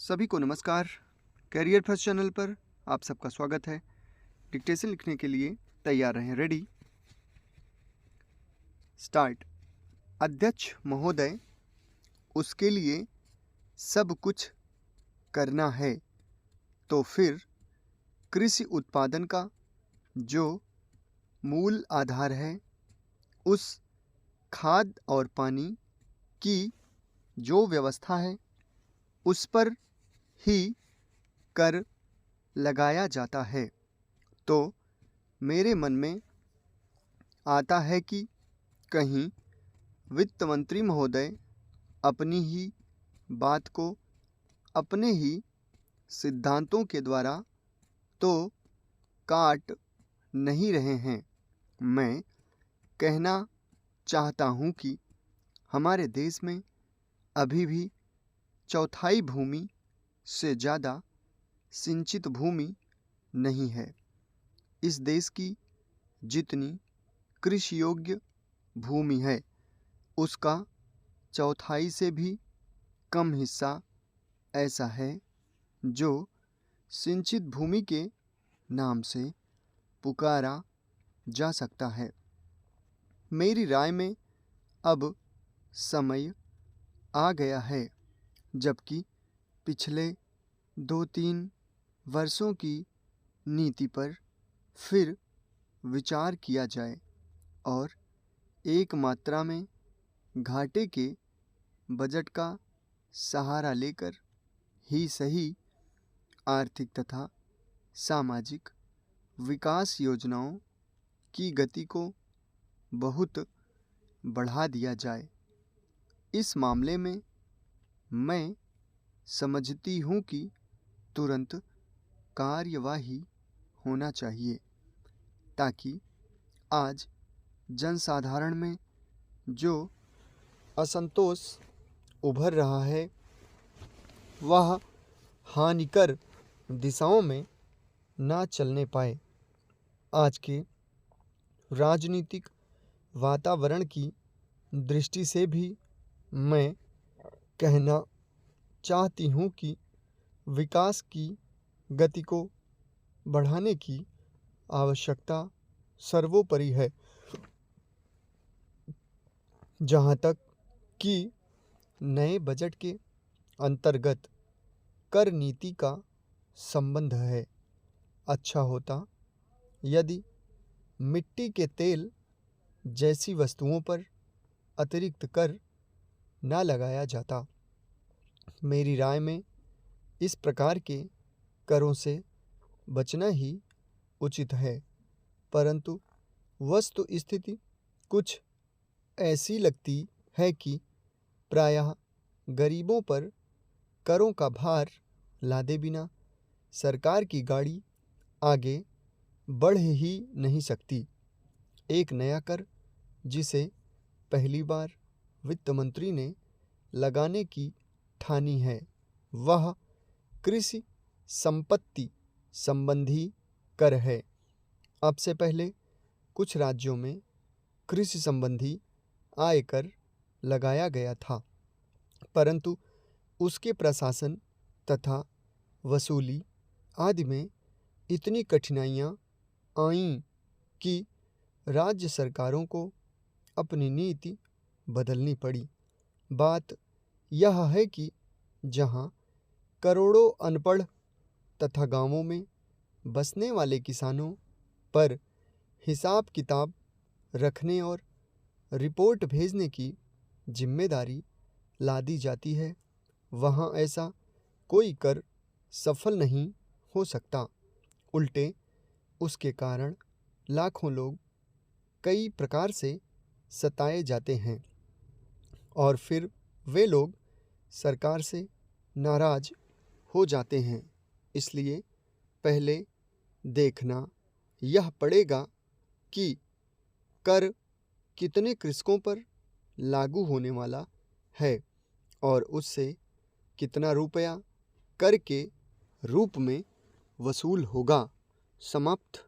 सभी को नमस्कार। करियर फर्स्ट चैनल पर आप सबका स्वागत है। डिक्टेशन लिखने के लिए तैयार रहें। Ready, start. अध्यक्ष महोदय, उसके लिए सब कुछ करना है तो फिर कृषि उत्पादन का जो मूल आधार है, उस खाद और पानी की जो व्यवस्था है, उस पर ही कर लगाया जाता है। तो मेरे मन में आता है कि कहीं वित्त मंत्री महोदय अपनी ही बात को अपने ही सिद्धांतों के द्वारा तो काट नहीं रहे हैं। मैं कहना चाहता हूँ कि हमारे देश में अभी भी चौथाई भूमि से ज़्यादा सिंचित भूमि नहीं है। इस देश की जितनी कृषि योग्य भूमि है, उसका चौथाई से भी कम हिस्सा ऐसा है जो सिंचित भूमि के नाम से पुकारा जा सकता है। मेरी राय में अब समय आ गया है जबकि पिछले 2-3 वर्षों की नीति पर फिर विचार किया जाए और एक मात्रा में घाटे के बजट का सहारा लेकर ही सही आर्थिक तथा सामाजिक विकास योजनाओं की गति को बहुत बढ़ा दिया जाए। इस मामले में मैं समझती हूँ कि तुरंत कार्यवाही होना चाहिए ताकि आज जनसाधारण में जो असंतोष उभर रहा है वह हानिकर दिशाओं में ना चलने पाए। आज के राजनीतिक वातावरण की दृष्टि से भी मैं कहना चाहती हूँ कि विकास की गति को बढ़ाने की आवश्यकता सर्वोपरि है। जहाँ तक कि नए बजट के अंतर्गत कर नीति का संबंध है, अच्छा होता यदि मिट्टी के तेल जैसी वस्तुओं पर अतिरिक्त कर ना लगाया जाता। मेरी राय में इस प्रकार के करों से बचना ही उचित है, परंतु वस्तु स्थिति कुछ ऐसी लगती है कि प्रायः गरीबों पर करों का भार लादे बिना सरकार की गाड़ी आगे बढ़ ही नहीं सकती। एक नया कर जिसे पहली बार वित्त मंत्री ने लगाने की ठानी है, वह कृषि संपत्ति संबंधी कर है। अब से पहले कुछ राज्यों में कृषि संबंधी आयकर लगाया गया था, परंतु उसके प्रशासन तथा वसूली आदि में इतनी कठिनाइयाँ आईं कि राज्य सरकारों को अपनी नीति बदलनी पड़ी। बात यह है कि जहाँ करोड़ों अनपढ़ तथा गांवों में बसने वाले किसानों पर हिसाब किताब रखने और रिपोर्ट भेजने की जिम्मेदारी लादी जाती है, वहाँ ऐसा कोई कर सफल नहीं हो सकता। उल्टे उसके कारण लाखों लोग कई प्रकार से सताए जाते हैं और फिर वे लोग सरकार से नाराज हो जाते हैं। इसलिए पहले देखना यह पड़ेगा कि कर कितने कृषकों पर लागू होने वाला है और उससे कितना रुपया कर के रूप में वसूल होगा। समाप्त।